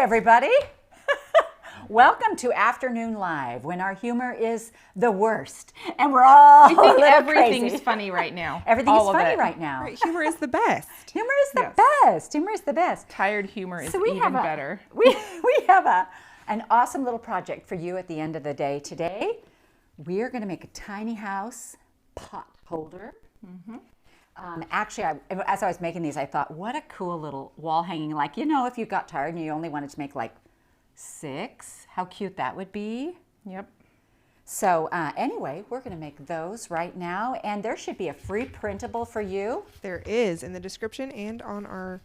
everybody. Welcome to Afternoon Live, when our humor is the worst, and we're all we think everything's crazy. Funny right now. Everything is funny right now. Right, humor is the best. Humor is the best. Humor is the best. Tired humor is we even better. We have an awesome little project for you at the end of the day today. We are going to make a tiny house potholder. Actually, as I was making these, I thought, what a cool little wall hanging. Like, you know, if you got tired and you only wanted to make like 6, how cute that would be. Yep. So anyway, we're going to make those right now, and there should be a free printable for you. There is in the description and on our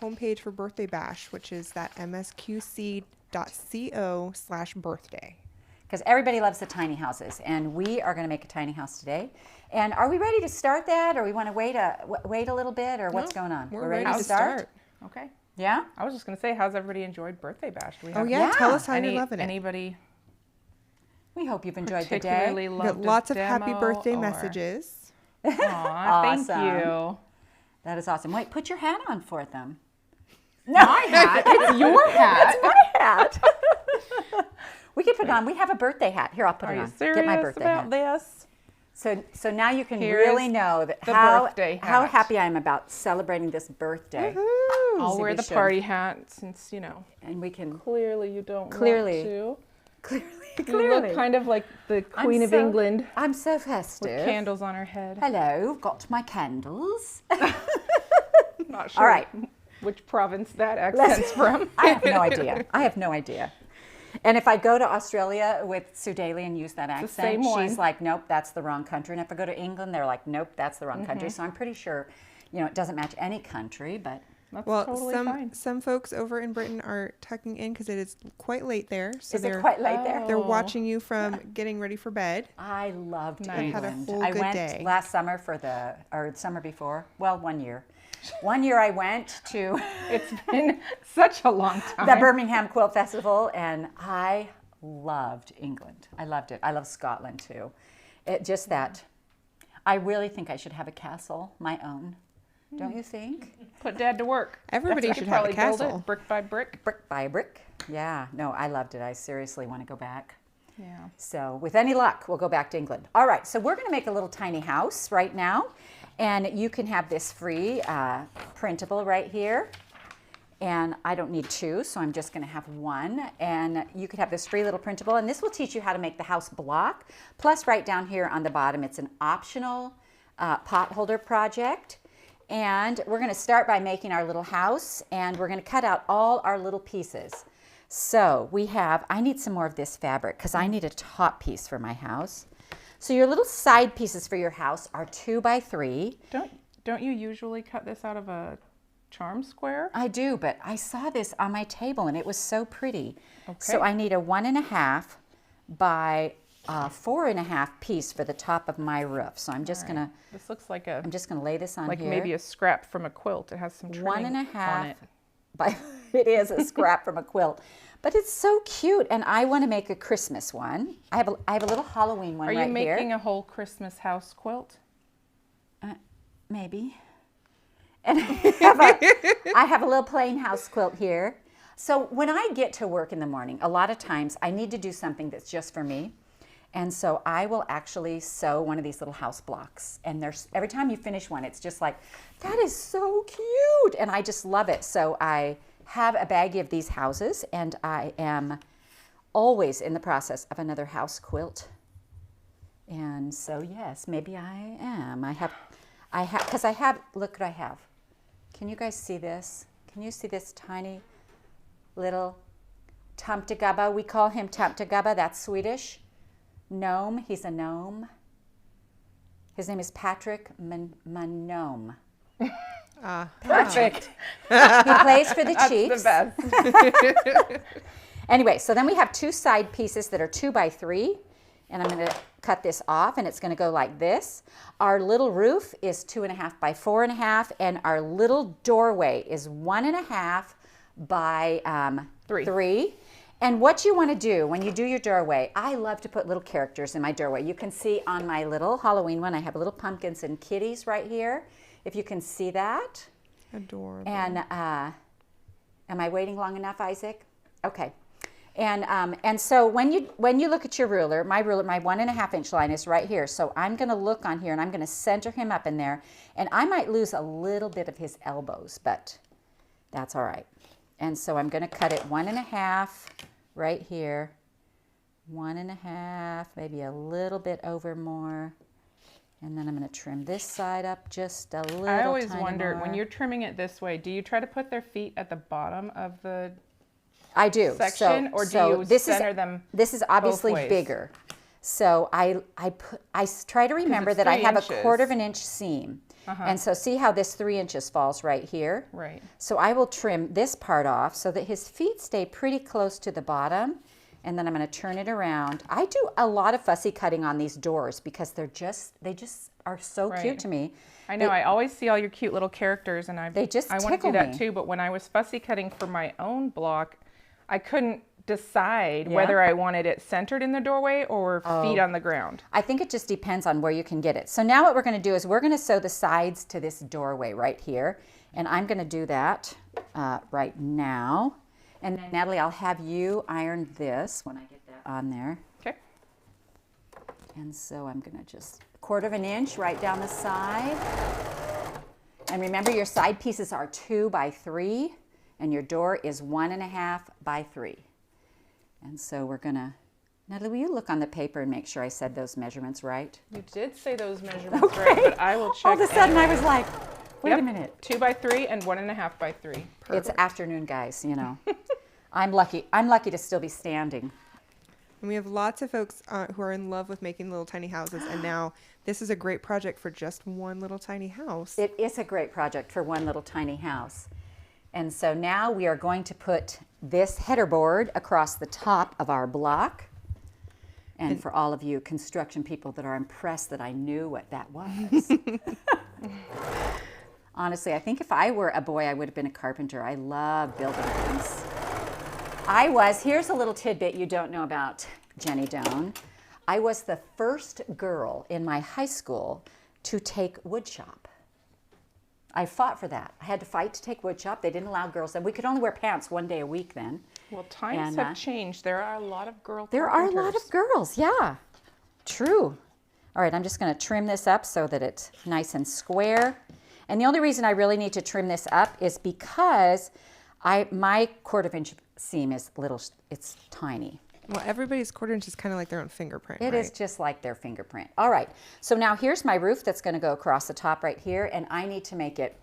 homepage for Birthday Bash, which is that msqc.co/birthday. Because everybody loves the tiny houses, and we are going to make a tiny house today. And are we ready to start that, or we want to wait a little bit, or what's going on? We're ready to start. Okay. Yeah? I was just going to say, how's everybody enjoyed Birthday Bash? Do we have Oh yeah, tell us how you're loving it. Anybody We hope you've enjoyed the day. particularly We loved got lots a of happy demo birthday or- messages. Aw, thank Awesome. you. That is awesome. Wait, put your hat on for them. My hat? It's your hat. My hat. We can put it on. We have a birthday hat. Here, I'll put Are it you on. serious Get my birthday about hat. this? So now you can Here's really know that the how birthday hat. happy I am about celebrating this birthday. Woohoo! I'll So wear we the should. party hat since, you know, And we can clearly you don't Clearly. want to. You clearly. look kind of like the Queen of England I'm so with festive. candles on her head. Hello, got my candles. Not sure All right. which province that accent's from. I have no idea. I have no idea. And if I go to Australia with Sue Daly and use that accent, same she's one. like, nope, that's the wrong country. And if I go to England, they're like, nope, that's the wrong Mm-hmm. country. So I'm pretty sure, you know, it doesn't match any country, but That's Well, totally fine. some folks over in Britain are tucking in because it is quite late there. So is they're it quite late there? they're Oh. watching you from getting ready for bed. I loved Nice. Had a England. whole I good went day. last summer or the summer before. Well, 1 year. 1 year I went to It's been such a long time. the Birmingham Quilt Festival, and I loved England. I loved it. I love Scotland too. It just that I really think I should have a castle, my own. Don't you think? Put Dad to work. Everybody You should could have a probably build castle. it brick by brick. Brick by brick. Yeah, no, I loved it. I seriously want to go back. Yeah. So with any luck, we'll go back to England. All right, so we're going to make a little tiny house right now. And you can have this free printable right here. And I don't need 2, so I'm just going to have 1. And you could have this free little printable. And this will teach you how to make the house block. Plus, right down here on the bottom, it's an optional potholder project. And we're going to start by making our little house. And we're going to cut out all our little pieces. So we have, I need some more of this fabric because I need a top piece for my house. So your little side pieces for your house are 2 by 3. Don't you usually cut this out of a charm square? I do, but I saw this on my table and it was so pretty. Okay. So I need a 1.5 by 4.5 piece for the top of my roof. So I'm just gonna This looks like I'm just gonna lay this on like here. maybe a scrap from a quilt. It has some trimming 1.5 on it. by it is a scrap from a quilt. But it's so cute, and I want to make a Christmas one. I have a little Halloween one Are right you here. making a whole Christmas house quilt? Maybe. And I have a little plain house quilt here. So when I get to work in the morning, a lot of times I need to do something that's just for me. And so I will actually sew one of these little house blocks. And there's every time you finish one, it's just like, that is so cute. And I just love it. So I have a baggie of these houses, and I am always in the process of another house quilt. And so yes, maybe I am. Because I have, look what I have. Can you guys see this? Can you see this tiny little Tomtegubba? We call him Tomtegubba, that's Swedish. Gnome, he's a gnome. His name is Patrick Manome. Perfect. He plays for the That's Chiefs. the best. Anyway, so then we have 2 side pieces that are 2 by 3. And I'm going to cut this off, and it's going to go like this. Our little roof is 2.5 by 4.5, and our little doorway is 1.5 by 3. And what you want to do when you do your doorway, I love to put little characters in my doorway. You can see on my little Halloween one, I have little pumpkins and kitties right here, if you can see that. Adorable. And am I waiting long enough, Isaac? Okay. And so when you look at your ruler, my 1.5 inch line is right here. So I'm going to look on here and I'm going to center him up in there. And I might lose a little bit of his elbows, but that's all right. And so I'm going to cut it 1.5 right here. 1.5, maybe a little bit over more. And then I'm going to trim this side up just a little. I always tiny wonder, more. when you're trimming it this way, do you try to put their feet at the bottom of the I do. section, or do you center them? This is obviously both ways? bigger. So I try to remember that I have 3 1/4 of an inch seam. And so see how this 3 inches falls right here? Right. So I will trim this part off so that his feet stay pretty close to the bottom. And then I'm going to turn it around. I do a lot of fussy cutting on these doors because they just are so cute to me. I know. I always see all your cute little characters, and I want to tickle do that me. too. But when I was fussy cutting for my own block, I couldn't decide Yeah. whether I wanted it centered in the doorway or feet on the ground. I think it just depends on where you can get it. So now what we're going to do is we're going to sew the sides to this doorway right here. And I'm going to do that right now. And then Natalie, I'll have you iron this when I get that on there. Okay. And so I'm going to just 1/4 of an inch right down the side. And remember, your side pieces are 2 by 3 and your door is 1.5 by 3. And so we're going to, Natalie, will you look on the paper and make sure I said those measurements right? You did say those measurements right, but I will check. All of a sudden I was anyway. like, wait a minute. 2 by 3 and 1.5 by 3. It's afternoon, guys, you know. I'm lucky to still be standing. And we have lots of folks who are in love with making little tiny houses. And now this is a great project for just one little tiny house. It is a great project for one little tiny house. And so now we are going to put this header board across the top of our block. And for all of you construction people that are impressed that I knew what that was. Honestly, I think if I were a boy, I would have been a carpenter. I love building things. Here's a little tidbit you don't know about Jenny Doan. I was the first girl in my high school to take wood shop. I fought for that. I had to fight to take wood shop. They didn't allow girls, and we could only wear pants one day a week then. Well, times have changed. There are a lot of girl There are a carpenters. lot of girls, yeah. True. All right, I'm just going to trim this up so that it's nice and square. And the only reason I really need to trim this up is because my 1/4 inch seam is little, it's tiny. Well, everybody's 1/4 inch is kind of like their own fingerprint, It right? is just like their fingerprint. All right, so now here's my roof that's going to go across the top right here, and I need to make it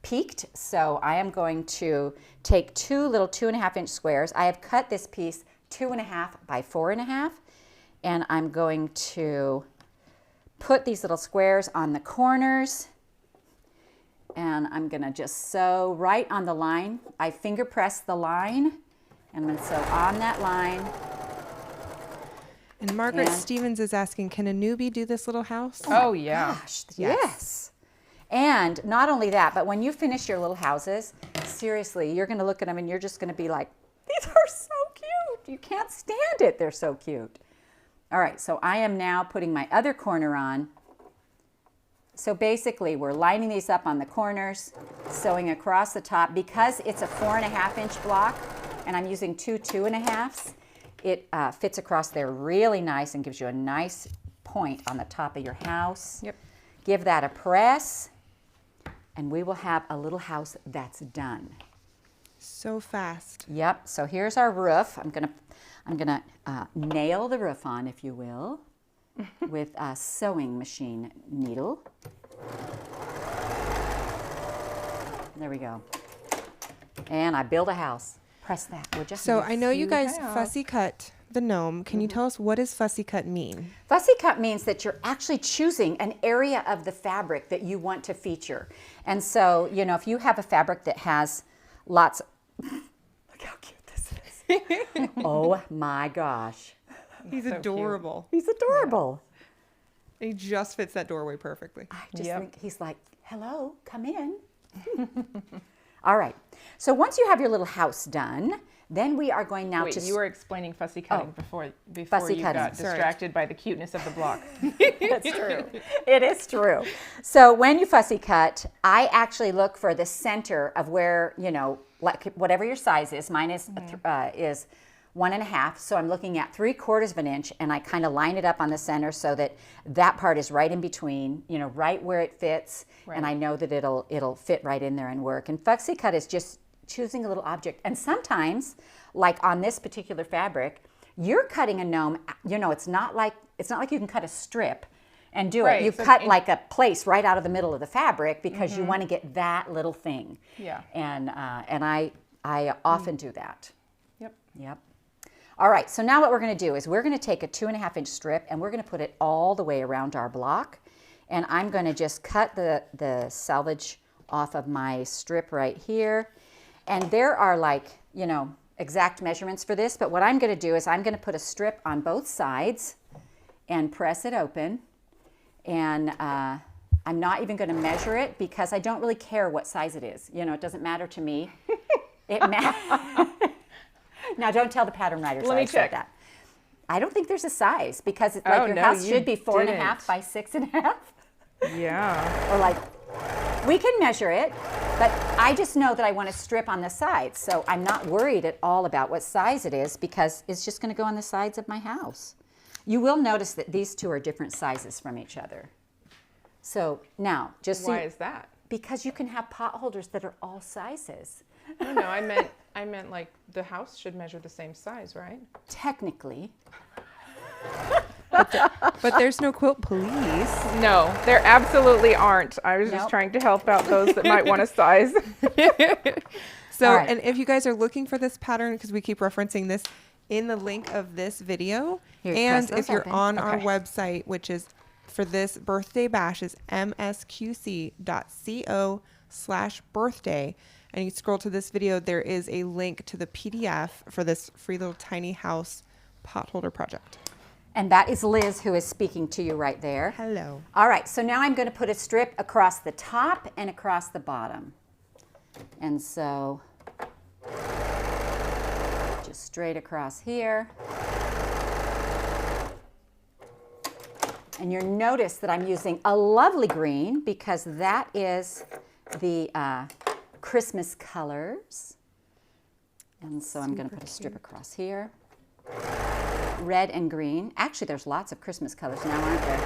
peaked. So I am going to take 2 little 2.5 inch squares. I have cut this piece 2.5 by 4.5, and I'm going to put these little squares on the corners, and I'm going to just sew right on the line. I finger press the line, and I'm going to sew on that line. And Margaret And- Stevens is asking, can a newbie do this little house? Oh, yeah. Gosh, yes. And not only that, but when you finish your little houses, seriously, you're going to look at them and you're just going to be like, these are so cute. You can't stand it. They're so cute. All right, so I am now putting my other corner on. So basically, we're lining these up on the corners, sewing across the top. Because it's a 4.5 inch block, and I'm using 2 2.5s, it fits across there really nice and gives you a nice point on the top of your house. Yep. Give that a press, and we will have a little house that's done. So fast. Yep, so here's our roof. I'm gonna nail the roof on, if you will, with a sewing machine needle. There we go. And I build a house. Press that, would you? So I know you guys have. fussy cut the gnome. Can you tell us, what does fussy cut mean? Fussy cut means that you're actually choosing an area of the fabric that you want to feature. And so, you know, if you have a fabric that has lots of, look how cute this is. Oh my gosh. He's So cute. adorable. He's adorable. He just fits that doorway perfectly. I just Yep. think he's like, hello, come in. All right. So once you have your little house done, then we are going now Wait, to... you were explaining fussy cutting before Fussy you cutting, got sorry. distracted by the cuteness of the block. That's true. It is true. So when you fussy cut, I actually look for the center of where, you know, like whatever your size is. Mine is 1.5. So I'm looking at 3/4 of an inch, and I kind of line it up on the center so that that part is right in between, you know, right where it fits. Right. And I know that it'll fit right in there and work. And fussy cut is just choosing a little object. And sometimes, like on this particular fabric, you're cutting a gnome, you know, it's not like you can cut a strip and do Right, it. You so cut like a place right out of the middle of the fabric because you want to get that little thing. Yeah. And I often do that. Yep. Yep. All right, so now what we're going to do is we're going to take a 2.5-inch strip and we're going to put it all the way around our block. And I'm going to just cut the selvage off of my strip right here. And there are, like, you know, exact measurements for this, but what I'm going to do is I'm going to put a strip on both sides and press it open. And I'm not even going to measure it because I don't really care what size it is. You know, it doesn't matter to me. Now, don't tell the pattern writers Let me I said check. that. I don't think there's a size because it's like your house should be 4.5 by 6.5. Yeah. Or like, we can measure it, but I just know that I want a strip on the sides. So I'm not worried at all about what size it is because it's just going to go on the sides of my house. You will notice that these two are different sizes from each other. So now, just Why is that? because you can have pot holders that are all sizes. No, I meant like the house should measure the same size, right? Technically. But there's no quilt police. No, there absolutely aren't. I was Nope. just trying to help out those that might want a size. So, All right. and if you guys are looking for this pattern, because we keep referencing this in the link of this video, Here, and press those if you're open. on our Okay. website, which is for this birthday bash is msqc.co/birthday, and you scroll to this video, there is a link to the PDF for this free little tiny house potholder project. And that is Liz who is speaking to you right there. Hello. All right, so now I'm going to put a strip across the top and across the bottom. And so just straight across here. And you'll notice that I'm using a lovely green because that is the Christmas colors. And so I'm going to put a strip across here. Red and green. Actually, there's lots of Christmas colors now, aren't there?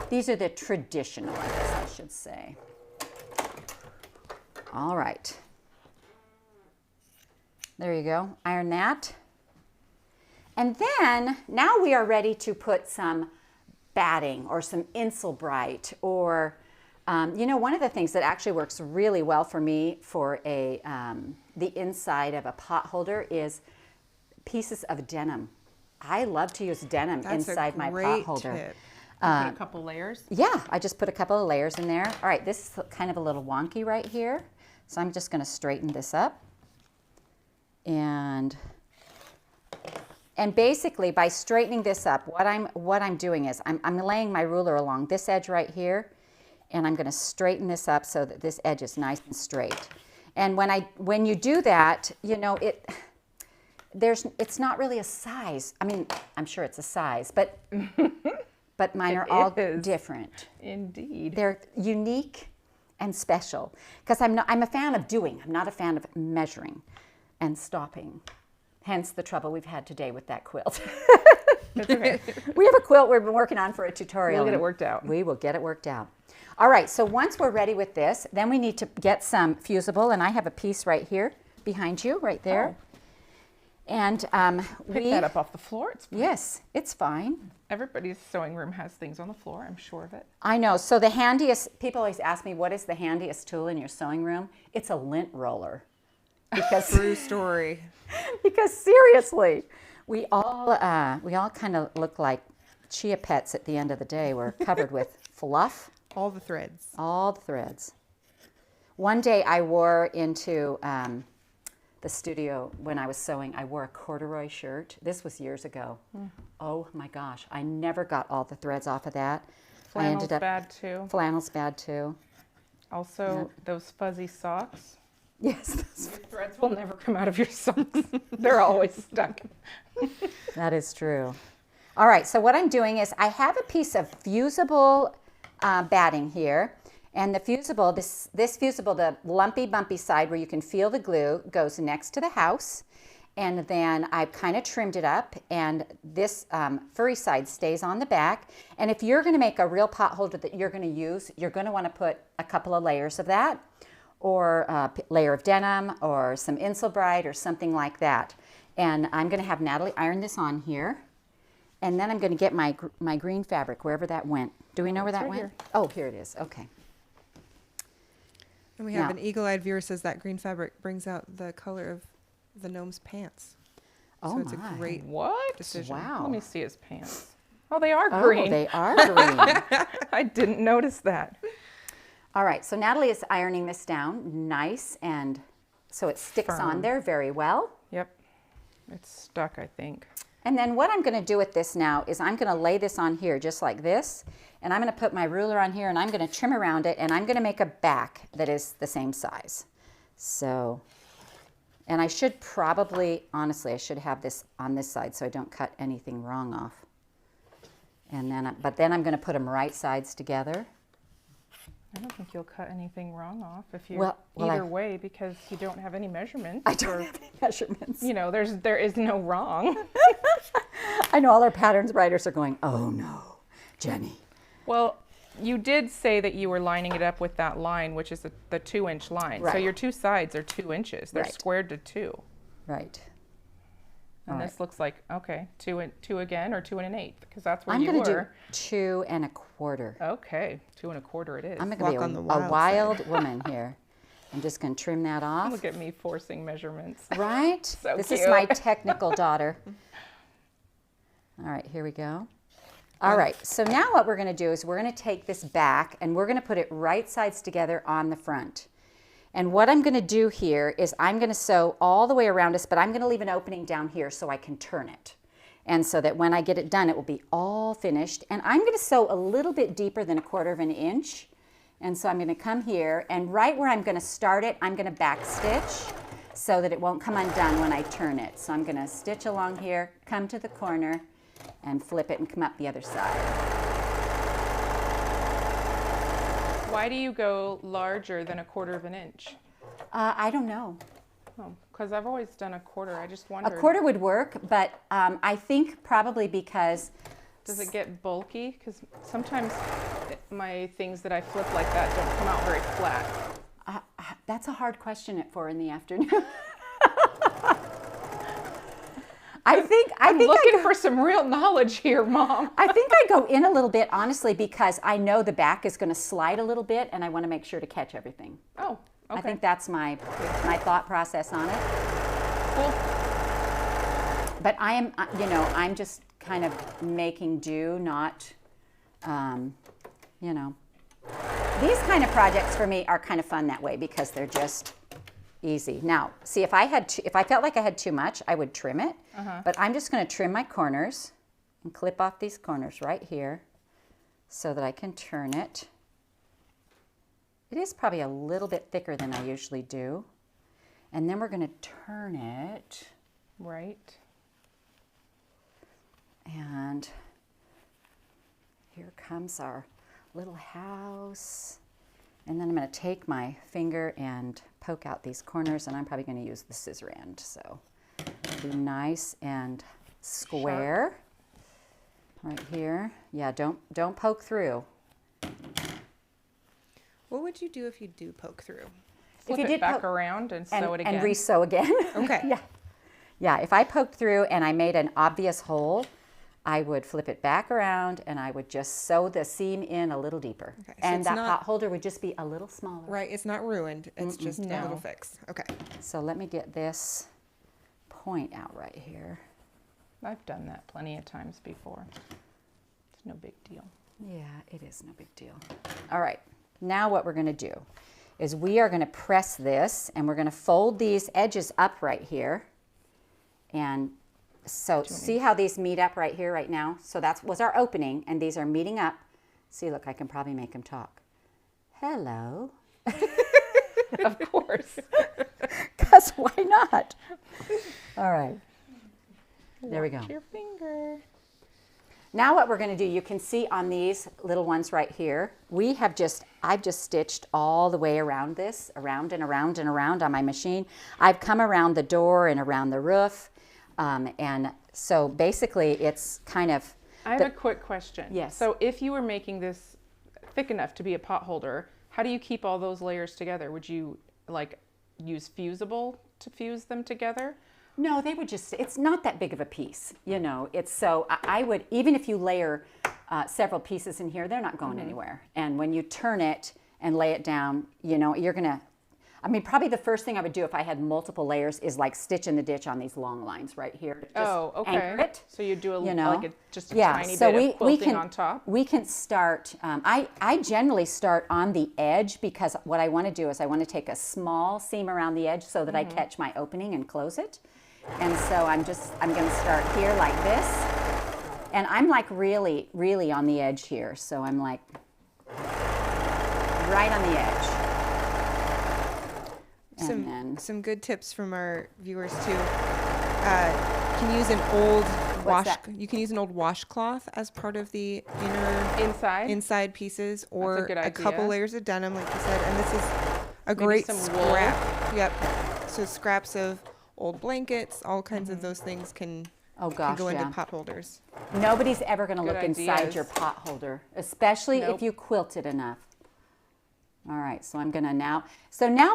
These are the traditional, I guess I should say. All right. There you go. Iron that. And then, now we are ready to put some batting or some Insulbright or, you know, one of the things that actually works really well for me for the inside of a pot holder is pieces of denim. I love to use denim inside my pot holder. Tip. Put a couple layers. Yeah, I just put a couple of layers in there. All right, this is kind of a little wonky right here. So I'm just going to straighten this up. And basically by straightening this up, what I'm doing is I'm laying my ruler along this edge right here, and I'm going to straighten this up so that this edge is nice and straight. And when you do that, you know, it's not really a size. I mean, I'm sure it's a size, but mine are all different. Indeed. They're unique and special because I'm a fan of doing. I'm not a fan of measuring and stopping. Hence the trouble we've had today with that quilt. That's okay. We have a quilt we've been working on for a tutorial. We'll get it and worked out. We will get it worked out. All right, so once we're ready with this, then we need to get some fusible, and I have a piece right here behind you, right there. Oh. And Pick that up off the floor. It's fine. Yes, it's fine. Everybody's sewing room has things on the floor, I'm sure of it. I know. So the handiest, people always ask me, what is the handiest tool in your sewing room? It's a lint roller. Because True story. because seriously, we all kind of look like chia pets at the end of the day. We're covered with fluff, All the threads. all the threads. One day I wore into the studio when I was sewing, I wore a corduroy shirt. This was years ago. Oh my gosh, I never got all the threads off of that. Flannel's bad too. Flannel's bad too. Also, those fuzzy socks. Yes, Your threads will never come out of your socks. They're always stuck. that is true. All right, so what I'm doing is I have a piece of fusible batting here. And the fusible, this fusible, the lumpy, bumpy side where you can feel the glue, goes next to the house. And then I've kind of trimmed it up, and this furry side stays on the back. And if you're going to make a real pot holder that you're going to use, you're going to want to put a couple of layers of that, or a layer of denim, or some Insulbrite, or something like that. And I'm going to have Natalie iron this on here. And then I'm going to get my green fabric, wherever that went. Do we know where that right went? here. Oh, here it is. Okay. And we have Now- an eagle-eyed viewer says that green fabric brings out the color of the gnome's pants. Oh, So it's a my. great What? decision. Wow. Let me see his pants. Oh, they are Oh, green. they are green. I didn't notice that. All right, so Natalie is ironing this down nice, and so it sticks on Firm. there very well. Yep. It's stuck, I think. And then what I'm going to do with this now is I'm going to lay this on here just like this, and I'm going to put my ruler on here, and I'm going to trim around it, and I'm going to make a back that is the same size. So, and I should probably, honestly, I should have this on this side so I don't cut anything wrong off. And then, but then I'm going to put them right sides together. I don't think you'll cut anything wrong off if you Well, either way, because you don't have any measurements. I don't have any measurements. You know, there is no wrong. I know all our patterns writers are going, oh no, Jenny. Well, you did say that you were lining it up with that line, which is the 2-inch line. So Right. your two sides are 2 inches. They're Right. squared to 2. Right. And All this looks like, okay, 2 again, or 2 1/8, because that's where I'm you going to do were. 2 1/4. Okay, 2 1/4 it is. I'm going to Walk be on the a wild wild woman here. I'm just going to trim that off. Look at me forcing measurements. Right? So This is cute. my technical daughter. All right, here we go. All right, so now what we're going to do is we're going to take this back and we're going to put it right sides together on the front. And what I'm going to do here is I'm going to sew all the way around us, but I'm going to leave an opening down here so I can turn it. And so that when I get it done, it will be all finished. And I'm going to sew a little bit deeper than 1/4 of an inch. And so I'm going to come here, and right where I'm going to start it, I'm going to back stitch so that it won't come undone when I turn it. So I'm going to stitch along here, come to the corner, and flip it and come up the other side. Why do you go larger than 1/4 of an inch? I don't know. Oh, because I've always done 1/4. I just A wondered. 1/4 would work, but I think probably because Does it get bulky? Because sometimes my things that I flip like that don't come out very flat. that's a hard question at 4 in the afternoon. I think I'm looking for some real knowledge here, Mom. I think I go in a little bit, honestly, because I know the back is going to slide a little bit, and I want to make sure to catch everything. Oh, okay. I think that's my thought process on it. Cool. But I am, you know, I'm just kind of making do, not, you know. These kind of projects for me are kind of fun that way because they're just easy. Now, see, if I felt like I had too much, I would trim it. But I'm just going to trim my corners and clip off these corners right here so that I can turn it. It is probably a little bit thicker than I usually do. And then we're going to turn it. Right. And here comes our little house. And then I'm going to take my finger and poke out these corners, and I'm probably going to use the scissor end. So it'll be nice and square. Right here. Yeah, don't poke through. What would you do if you do poke through? Flip you it did back poke- around and sew it again. And re-sew again. Okay. Yeah. Yeah, if I poked through and I made an obvious hole, I would flip it back around and I would just sew the seam in a little deeper. Okay, so and it's that not- pot holder would just be a little smaller. Right, it's not ruined. It's just a No. little fix. Okay. So let me get this point out right here. I've done that plenty of times before. It's no big deal. Yeah, it is no big deal. All right, now what we're going to do is we are going to press this and we're going to fold these edges up right here. And so see how these meet up right here right now? So that was our opening, and these are meeting up. See, look, I can probably make them talk. Hello. Of course. Because why not? All right. There we go. Watch your finger. Now what we're going to do, you can see on these little ones right here, I've just stitched all the way around this, around and around and around on my machine. I've come around the door and around the roof. And so basically it's kind of... I have a quick question. Yes. So if you were making this thick enough to be a pot holder, how do you keep all those layers together? Would you like use fusible to fuse them together? No, they would just, it's not that big of a piece, you know. It's so, I would, even if you layer several pieces in here, they're not going anywhere. And when you turn it and lay it down, you know, you're going to, I mean, probably the first thing I would do if I had multiple layers is like stitch in the ditch on these long lines right here. To just anchor it. So you do you know? just a tiny so bit of quilting on top? We can start, I generally start on the edge because what I want to do is I want to take a small seam around the edge so that I catch my opening and close it. And so I'm going to start here like this. And I'm like really, really on the edge here. So I'm like right on the edge. Some good tips from our viewers too. You can use an old You can use an old washcloth as part of the inside pieces, or a couple layers of denim, like you said. And this is a great scrap. Yep. So scraps of old blankets, all kinds of those things can go into pot holders. Nobody's ever going to look inside your pot holder, especially if you quilt it enough. All right, so I'm going to now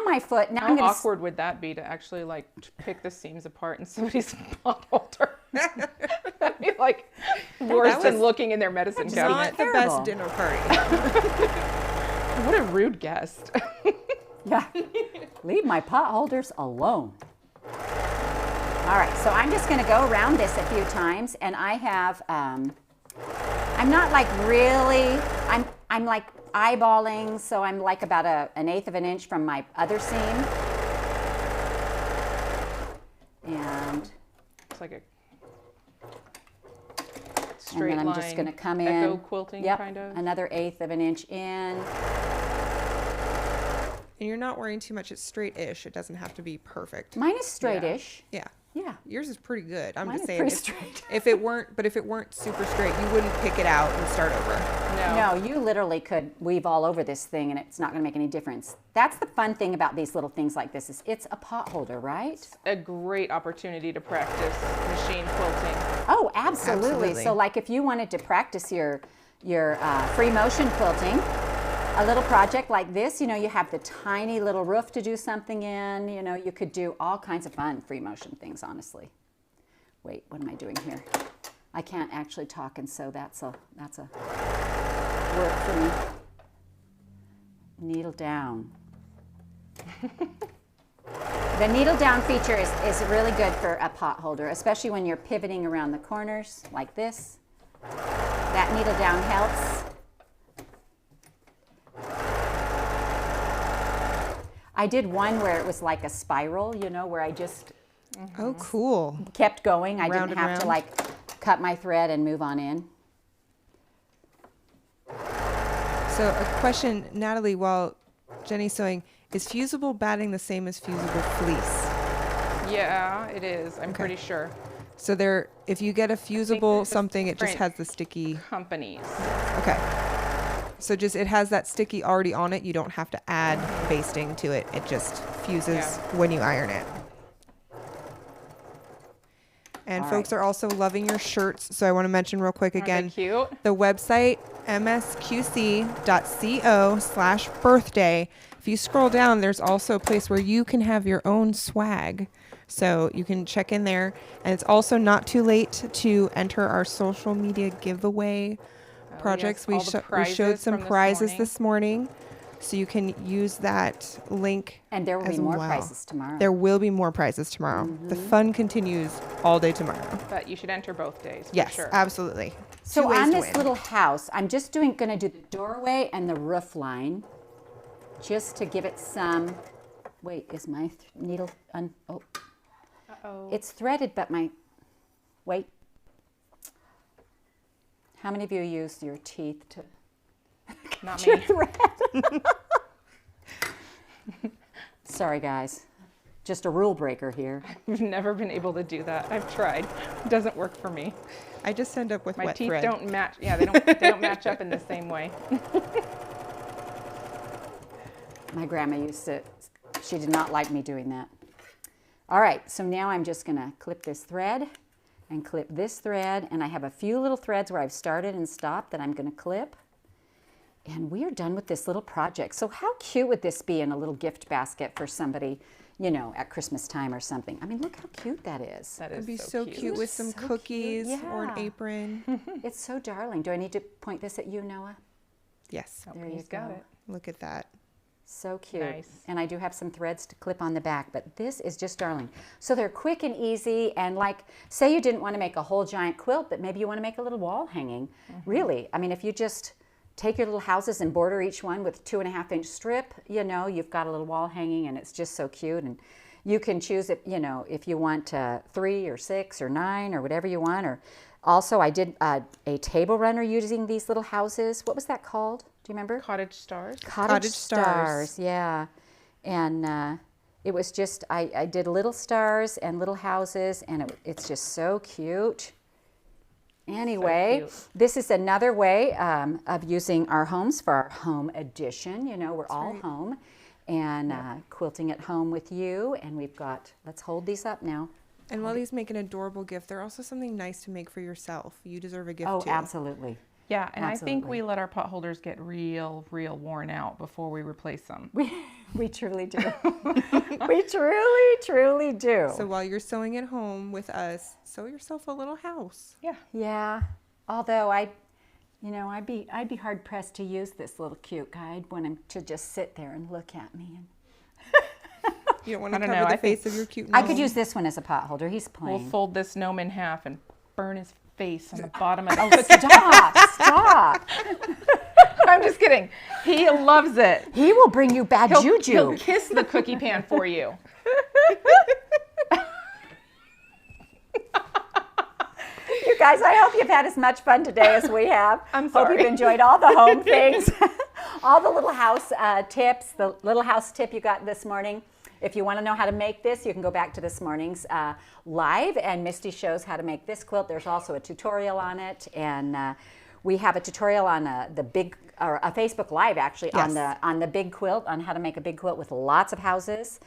my foot, I'm going to... How awkward would that be to actually like pick the seams apart in somebody's pot holder? That'd be like worse than looking in their medicine cabinet. Not the best dinner party. What a rude guest. Yeah, leave my pot holders alone. All right, so I'm just going to go around this a few times, and I have, I'm not like really, I'm like eyeballing, so I'm like about an eighth of an inch from my other seam. And it's like a straight line. And then I'm just going to come in. Echo quilting, kind of. Another eighth of an inch in. And you're not worrying too much. It's straight-ish. It doesn't have to be perfect. Mine is straight-ish. Yeah. Yeah. Yours is pretty good. I'm Mine just is saying. pretty straight. If it weren't super straight, you wouldn't pick it out and start over. No, you literally could weave all over this thing and it's not going to make any difference. That's the fun thing about these little things like this is it's a pot holder, right? It's a great opportunity to practice machine quilting. Oh, absolutely. So like if you wanted to practice your free motion quilting, a little project like this, you know, you have the tiny little roof to do something in, you know, you could do all kinds of fun free motion things, honestly. Wait, what am I doing here? I can't actually talk, and so that's a work for me. Needle down. The needle down feature is really good for a pot holder, especially when you're pivoting around the corners like this. That needle down helps. I did one where it was like a spiral, you know, where I just oh, cool. kept going. I Round didn't have to like cut my thread and move on in. So a question, Natalie, while Jenny's sewing, is fusible batting the same as fusible fleece? Yeah, it is. I'm pretty sure. So if you get a fusible something, it just has the sticky companies. Okay. So it has that sticky already on it. You don't have to add basting to it. It just fuses when you iron it. And folks are also loving your shirts. So I want to mention real quick again, cute? The website, msqc.co/birthday. If you scroll down, there's also a place where you can have your own swag. So you can check in there. And it's also not too late to enter our social media giveaway projects. We showed some prizes this morning, so you can use that link. And there will be more prizes tomorrow. There will be more prizes tomorrow. The fun continues all day tomorrow. But you should enter both days. Yes, for sure. absolutely. So on this little house, I'm just going to do the doorway and the roof line, just to give it some. Wait, is my needle oh? Uh-oh. It's threaded, but wait. How many of you use your teeth to Not your me. thread? Sorry, guys. Just a rule breaker here. I've never been able to do that. I've tried. It doesn't work for me. I just end up with my wet teeth thread. don't match. Yeah, they don't match up in the same way. My grandma used to, she did not like me doing that. All right, so now I'm just gonna clip this thread and clip this thread, and I have a few little threads where I've started and stopped that I'm gonna clip. And we are done with this little project. So how cute would this be in a little gift basket for somebody, you know, at Christmas time or something? I mean, look how cute that is. That is It'd be so cute with some So cookies cute. or an Yeah. apron. It's so darling. Do I need to point this at you, Noah? Yes. There He's you got go. it. Look at that. So cute. Nice. And I do have some threads to clip on the back, but this is just darling. So they're quick and easy, and like, say you didn't want to make a whole giant quilt, but maybe you want to make a little wall hanging. Really, I mean, if you just take your little houses and border each one with 2.5-inch strip, you know, you've got a little wall hanging, and it's just so cute. And you can choose it, you know, if you want 3 or 6 or 9 or whatever you want. Or also, I did a table runner using these little houses. What was that called? Do you remember? Cottage stars. Cottage stars, yeah. And it was just, I did little stars and little houses, and it's just so cute. Anyway, cute. this is another way of using our homes for our home edition. You know, we're all right. home and quilting at home with you. And we've got, let's hold these up now. And while these make an adorable gift, they're also something nice to make for yourself. You deserve a gift Oh, too. absolutely. Yeah, and I think Absolutely. we let our pot holders get real worn out before we replace them. We truly do. We truly do. So while you're sewing at home with us, sew yourself a little house. Yeah. Yeah, although I'd be hard pressed to use this little cute guy. I'd want him to just sit there and look at me. And You don't want to I don't cover know, the I think face of your cute I could gnome. use this one as a pot holder. He's We'll plain. fold this gnome in half and burn his face on the bottom of the Oh, stop! I'm just kidding. He loves it. He will bring you bad He'll juju. kiss the cookie pan for you. You guys, I hope you've had as much fun today as we have. I'm Hope sorry. you've enjoyed all the home things, all the little house tips, the little house tip you got this morning. If you want to know how to make this, you can go back to this morning's live, and Misty shows how to make this quilt. There's also a tutorial on it, and we have a tutorial on the big, or a Facebook Live actually, Yes. on the big quilt, on how to make a big quilt with lots of houses,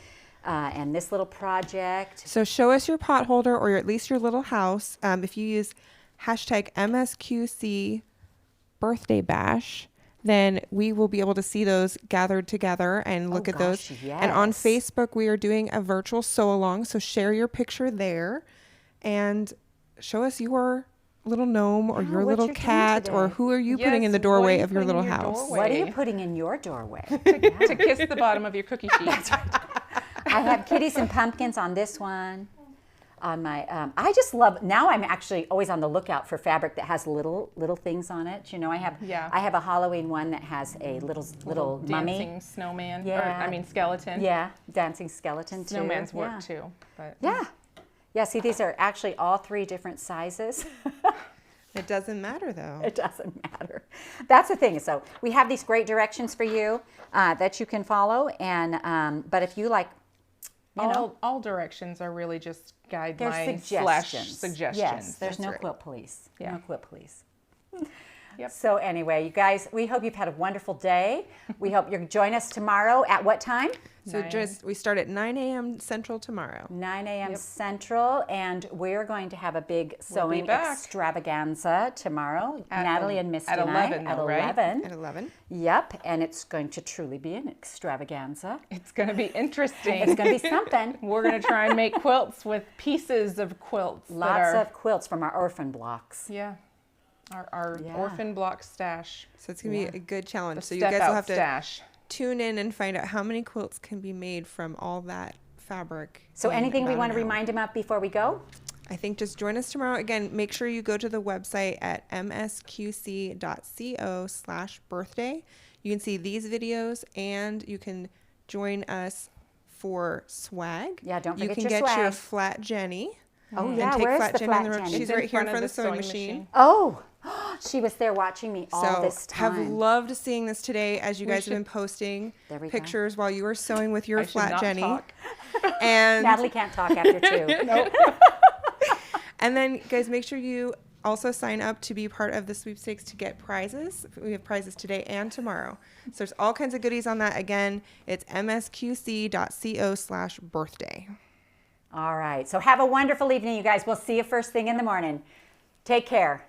and this little project. So show us your pot holder or at least your little house. If you use hashtag MSQC birthday bash, then we will be able to see those gathered together and look at those. And on yes. Facebook, we are doing a virtual sew along. So share your picture there and show us your little gnome or Yeah, your what little you're doing cat, or today. who are you Yes, putting in the what are doorway you of your putting little in your house? doorway? What are you putting in your doorway? To kiss the bottom of your cookie sheet. I have kitties and pumpkins on this one. On my, I just love. Now I'm actually always on the lookout for fabric that has little things on it. You know, I have a Halloween one that has a little mummy. Dancing snowman. Yeah. Or, I mean skeleton. Yeah, dancing skeleton too. Snowman's yeah. work too. But Yeah, yeah. See, these are actually all 3 different sizes. It doesn't matter though. It doesn't matter. That's the thing. So we have these great directions for you that you can follow, and but if you like. You know, all directions are really just there's guidelines suggestions. / suggestions. Yes, there's That's no right. quilt police. Yeah. No quilt police. Yep. So anyway, you guys, we hope you've had a wonderful day. We hope you'll join us tomorrow at what time? So we start at 9 a.m. Central tomorrow. 9 a.m. Central, and we're going to have a big sewing back. extravaganza tomorrow. Natalie and Misty at and I 11 at though, right? 11. At 11. Yep, and it's going to truly be an extravaganza. It's going to be interesting. It's going to be something. We're going to try and make quilts with pieces of quilts. Lots of quilts from our orphan blocks. Yeah. Our Yeah. orphan block stash. So it's going to be a good challenge. The So you step guys out will have to stash. tune in and find out how many quilts can be made from all that fabric. So in anything we about want to an hour. remind them of before we go? I think just join us tomorrow. Again, make sure you go to the website at msqc.co/birthday. You can see these videos and you can join us for swag. Yeah, don't You forget can your get your swag. flat Jenny. Oh and yeah, take where's flat the Jenny on flat the road. Jenny? She's right here in front of the sewing machine. Oh, She was there watching me all this time. Have loved seeing this today as you guys have been posting pictures while you were sewing with your flat Jenny. And Natalie can't talk after 2. Nope. And then, guys, make sure you also sign up to be part of the sweepstakes to get prizes. We have prizes today and tomorrow. So there's all kinds of goodies on that. Again, it's msqc.co/birthday. All right. So have a wonderful evening, you guys. We'll see you first thing in the morning. Take care.